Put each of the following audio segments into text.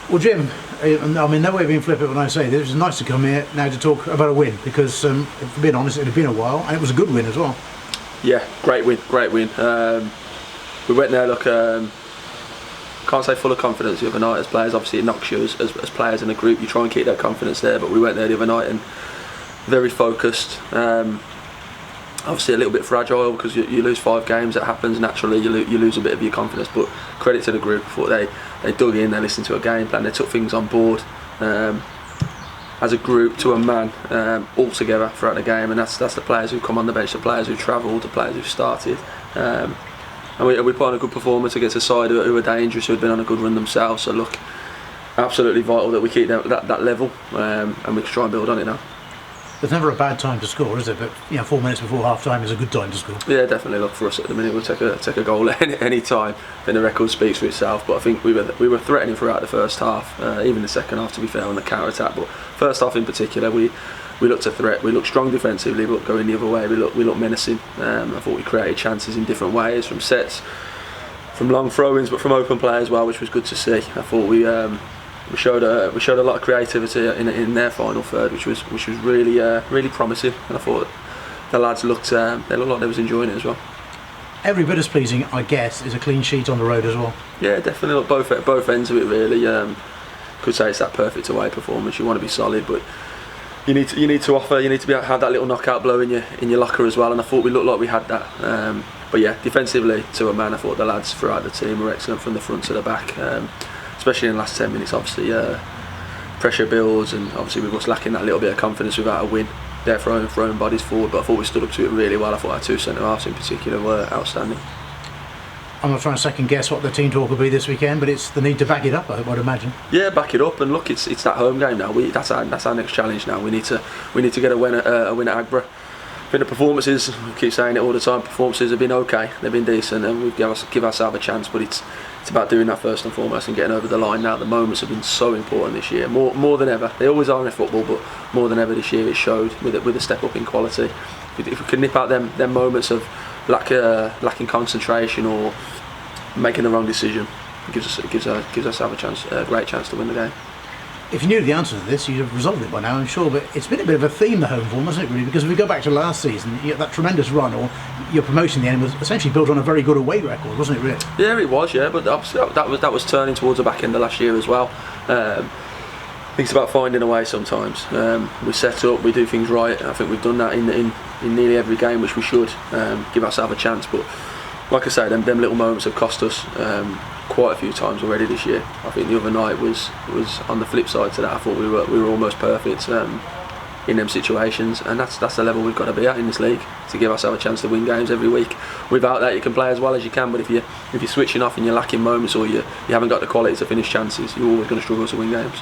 Well, Jim, I mean, no way of being flippant when I say this. It's nice to come here now to talk about a win because, if being honest, it had been a while and it was a good win as well. Yeah, great win. We went there, look, can't say full of confidence the other night as players. Obviously, it knocks you as players in a group. You try and keep that confidence there, but we went there the other night and very focused. Obviously a little bit fragile because you lose 5 games. That happens naturally. You lose a bit of your confidence. But credit to the group. I thought they dug in. They listened to a game plan. They took things on board as a group to a man all together throughout the game. And that's the players who come on the bench, the players who travelled, the players who started. And we put on a good performance against a side who are dangerous, who had been on a good run themselves. So look, absolutely vital that we keep that level and we can try and build on it now. There's never a bad time to score, is there? But 4 minutes before half time is a good time to score. Yeah, definitely. Look, for us at the minute, we'll take a goal at any time. I think the record speaks for itself. But I think we were threatening throughout the first half, even the second half, to be fair, on the counter attack. But first half in particular, we looked a threat. We looked strong defensively, but going the other way, we looked menacing. I thought we created chances in different ways, from sets, from long throw-ins, but from open play as well, which was good to see. I thought we showed a lot of creativity in their final third, which was really promising, and I thought the lads looked like they was enjoying it as well. Every bit as pleasing, I guess, is a clean sheet on the road as well. Yeah, definitely. Look, both ends of it really. Could say it's that perfect away performance. You want to be solid, but you need to offer. You need to have that little knockout blow in your locker as well. And I thought we looked like we had that. But yeah, defensively to a man, I thought the lads throughout the team were excellent from the front to the back. Especially in the last 10 minutes, obviously pressure builds, and obviously we was lacking that little bit of confidence without a win. They're throwing bodies forward, but I thought we stood up to it really well. I thought our 2 centre halves in particular were outstanding. I'm not trying to second guess what the team talk will be this weekend, but it's the need to back it up, I'd imagine. Yeah, back it up, and look, it's that home game now. That's our next challenge now. We need to get a win at Agborough. I think the performances, we keep saying it all the time, performances have been okay, they've been decent, and we give ourselves a chance, but it's about doing that first and foremost and getting over the line now. The moments have been so important this year, more than ever. They always are in football, but more than ever this year it showed with a step up in quality. If we can nip out them moments of lacking concentration or making the wrong decision, it gives ourselves a great chance to win the game. If you knew the answer to this, you'd have resolved it by now, I'm sure, but it's been a bit of a theme, the home form, hasn't it, really? Because if we go back to last season, that tremendous run, or your promotion in the end, was essentially built on a very good away record, wasn't it, really? Yeah, it was, yeah, but that was turning towards the back end of last year as well. I think it's about finding a way sometimes. We set up, we do things right, and I think we've done that in nearly every game, which we should give ourselves a chance, but like I say, them little moments have cost us quite a few times already this year. I think the other night was on the flip side to that. I thought we were almost perfect in them situations, and that's the level we've got to be at in this league to give ourselves a chance to win games every week. Without that, you can play as well as you can, but if you're switching off and you're lacking moments, or you haven't got the quality to finish chances, you're always going to struggle to win games.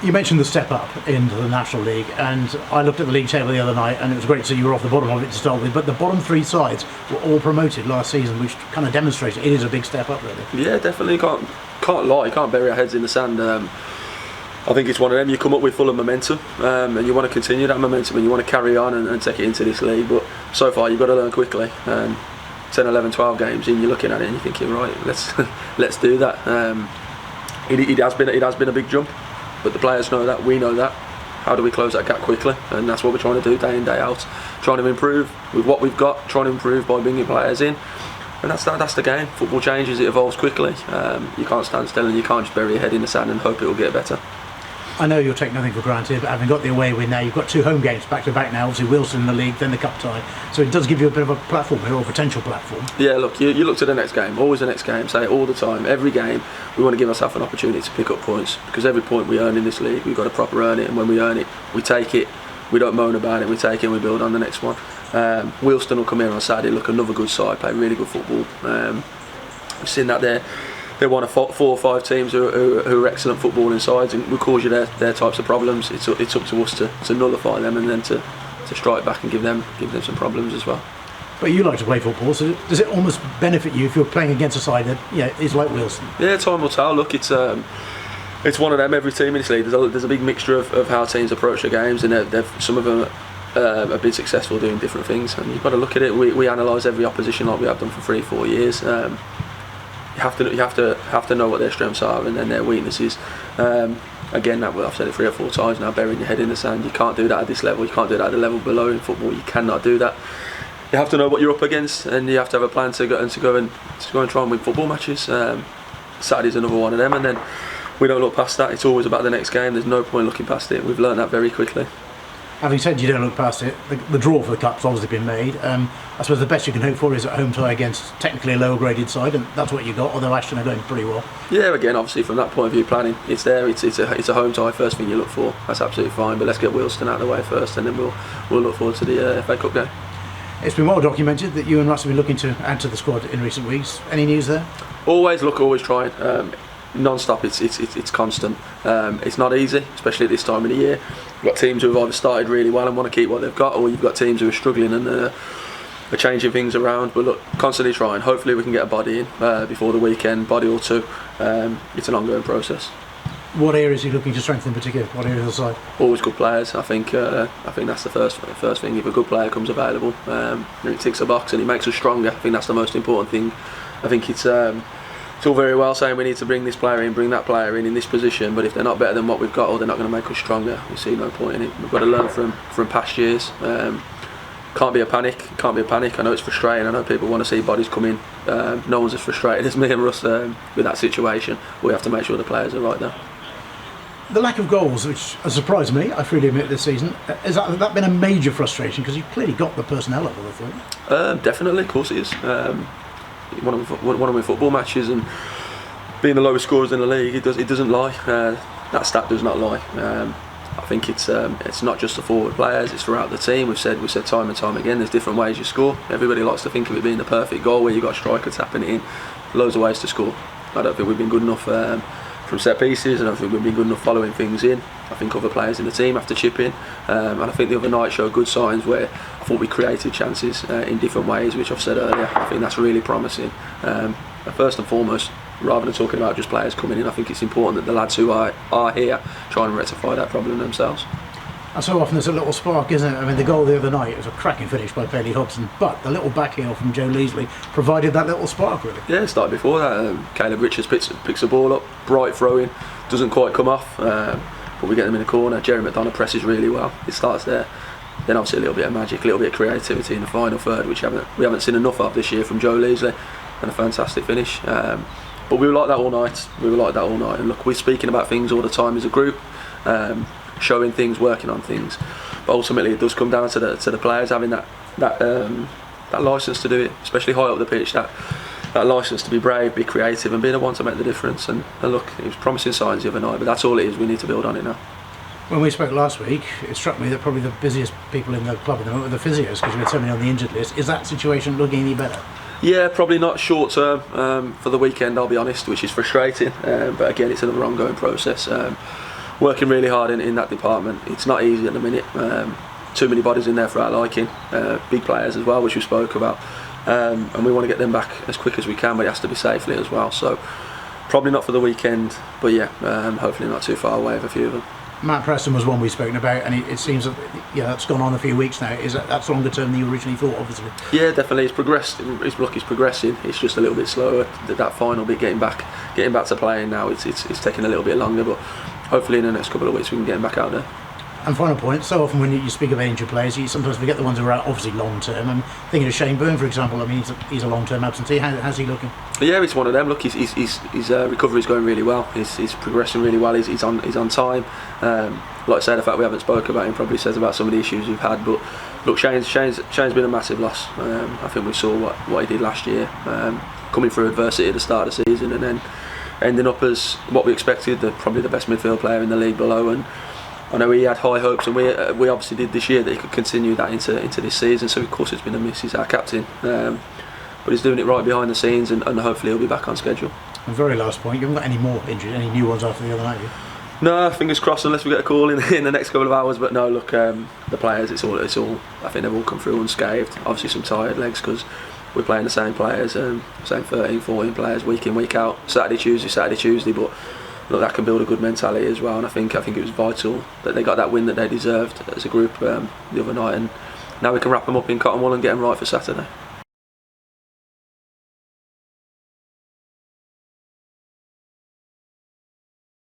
You mentioned the step up into the National League, and I looked at the league table the other night, and it was great to see you were off the bottom of it to start with, but the bottom 3 sides were all promoted last season, which kind of demonstrates it is a big step up, really. Yeah, definitely. Can't lie, you can't bury our heads in the sand. I think it's one of them, you come up with full of momentum, and you want to continue that momentum, and you want to carry on and take it into this league, but so far you've got to learn quickly. 10, 11, 12 games in, you're looking at it and you're thinking, right, let's do that. It has been a big jump, but the players know that, we know that. How do we close that gap quickly? And that's what we're trying to do day in, day out. Trying to improve with what we've got, trying to improve by bringing players in. And that's the game. Football changes, it evolves quickly. You can't stand still, and you can't just bury your head in the sand and hope it will get better. I know you'll take nothing for granted, but having got the away win now, you've got 2 home games back to back now, obviously Wealdstone in the league, then the cup tie, so it does give you a bit of a platform here, or a potential platform. Yeah, look, you look to the next game, always the next game, say it all the time, every game we want to give ourselves an opportunity to pick up points, because every point we earn in this league, we've got to proper earn it, and when we earn it, we take it, we don't moan about it, we take it and we build on the next one. Wealdstone will come here on Saturday, look, another good side, play really good football. We've seen that they're one of 4 or 5 teams who are excellent footballing sides, and will cause you their types of problems. It's up to us to nullify them, and then to strike back and give them some problems as well. But you like to play football, so does it almost benefit you if you're playing against a side that is like Wealdstone? Yeah, time will tell. Look, it's one of them. Every team in this league, there's a big mixture of how teams approach their games, and some of them have been successful doing different things, and you've got to look at it. We analyse every opposition like we have done for 3-4 years. have to know what their strengths are and then their weaknesses. Again, I've said it 3 or 4 times now, burying your head in the sand. You can't do that at this level. You can't do that at the level below in football. You cannot do that. You have to know what you're up against, and you have to have a plan to go and try and win football matches. Saturday's another one of them, and then we don't look past that. It's always about the next game. There's no point looking past it. We've learned that very quickly. Having said you don't look past it, the draw for the cup's obviously been made. I suppose the best you can hope for is at home tie against technically a lower graded side, and that's what you got. Although Ashton are going pretty well. Yeah, again, obviously from that point of view, planning, it's there. It's a home tie. First thing you look for. That's absolutely fine. But let's get Wealdstone out of the way first, and then we'll look forward to the FA Cup game. It's been well documented that you and Russ have been looking to add to the squad in recent weeks. Any news there? Always trying. Non-stop, it's constant. It's not easy, especially at this time of the year. You've got teams who have either started really well and want to keep what they've got, or you've got teams who are struggling and are changing things around. But look, constantly trying. Hopefully we can get a body in before the weekend, body or two. It's an ongoing process. What areas are you looking to strengthen in particular? What areas of the side? Always good players. I think that's the first thing. If a good player comes available, and he ticks a box and he makes us stronger, I think that's the most important thing. I think it's all very well saying we need to bring this player in, bring that player in this position, but if they're not better than what we've got, or they're not going to make us stronger, we see no point in it. We've got to learn from past years. Can't be a panic. I know it's frustrating. I know people want to see bodies come in. No one's as frustrated as me and Russ with that situation. We have to make sure the players are right there. The lack of goals, which has surprised me, I freely admit, this season, has that been a major frustration? Because you've clearly got the personnel level, I thought. Definitely, of course it is. Want to win football matches, and being the lowest scorers in the league, it doesn't lie. That stat does not lie. I think it's not just the forward players, it's throughout the team. We've said time and time again, there's different ways you score. Everybody likes to think of it being the perfect goal where you've got a striker tapping it in. Loads of ways to score. I don't think we've been good enough from set pieces, and I don't think we've been good enough following things in. I think other players in the team have to chip in, and I think the other night showed good signs where I thought we created chances in different ways, which I've said earlier. I think that's really promising. First and foremost, rather than talking about just players coming in, I think it's important that the lads who are here try and rectify that problem themselves. And so often there's a little spark, isn't it? I mean, the goal the other night, it was a cracking finish by Bailey Hobson, but the little backheel from Joe Leasley provided that little spark, really. Yeah, it started before that. Caleb Richards picks the ball up, bright throw-in, doesn't quite come off, but we get them in the corner. Jerry McDonough presses really well. It starts there. Then obviously a little bit of magic, a little bit of creativity in the final third, which we haven't seen enough of this year from Joe Leasley, and a fantastic finish. But we were like that all night. And look, we're speaking about things all the time as a group. Showing things, working on things, but ultimately it does come down to the players having that license to do it, especially high up the pitch. That license to be brave, be creative, and be the one to make the difference. And look, it was promising signs the other night, but that's all it is. We need to build on it now. When we spoke last week, it struck me that probably the busiest people in the club at the moment were the physios, because we had so many on the injured list. Is that situation looking any better? Yeah, probably not short term for the weekend, I'll be honest, which is frustrating. But again, it's another ongoing process. Working really hard in that department. It's not easy at the minute. Too many bodies in there for our liking. Big players as well, which we spoke about. And we want to get them back as quick as we can, but it has to be safely as well. So probably not for the weekend, but yeah, hopefully not too far away of a few of them. Matt Preston was one we've spoken about, and it seems that that's gone on a few weeks now. Is that's longer term than you originally thought, obviously? Yeah, definitely. It's progressed. It's progressing. It's just a little bit slower. That final bit, getting back to playing now. It's taking a little bit longer, but hopefully in the next couple of weeks we can get him back out there. And final point, so often when you speak of injured players, you sometimes forget the ones who are out obviously long term. I'm thinking of Shane Byrne, for example. I mean, he's a long term absentee. How's he looking? Yeah, it's one of them. Look, his recovery's going really well. He's progressing really well. He's on time. Like I said, the fact we haven't spoke about him probably says about some of the issues we've had. But look, Shane's been a massive loss. I think we saw what he did last year, coming through adversity at the start of the season, and then ending up as what we expected, probably the best midfield player in the league below. And I know he had high hopes, and we obviously did this year that he could continue that into this season. So of course it's been a miss. He's our captain, but he's doing it right behind the scenes, and hopefully he'll be back on schedule. And very last point, you haven't got any more injured, any new ones after the other night, have you? No, fingers crossed, unless we get a call in the next couple of hours. But no, look, the players, it's all. I think they've all come through unscathed. Obviously some tired legs because we're playing the same players, same 13, 14 players week in, week out, Saturday, Tuesday. But look, that can build a good mentality as well. And I think it was vital that they got that win that they deserved as a group the other night. And now we can wrap them up in cotton wool and get them right for Saturday.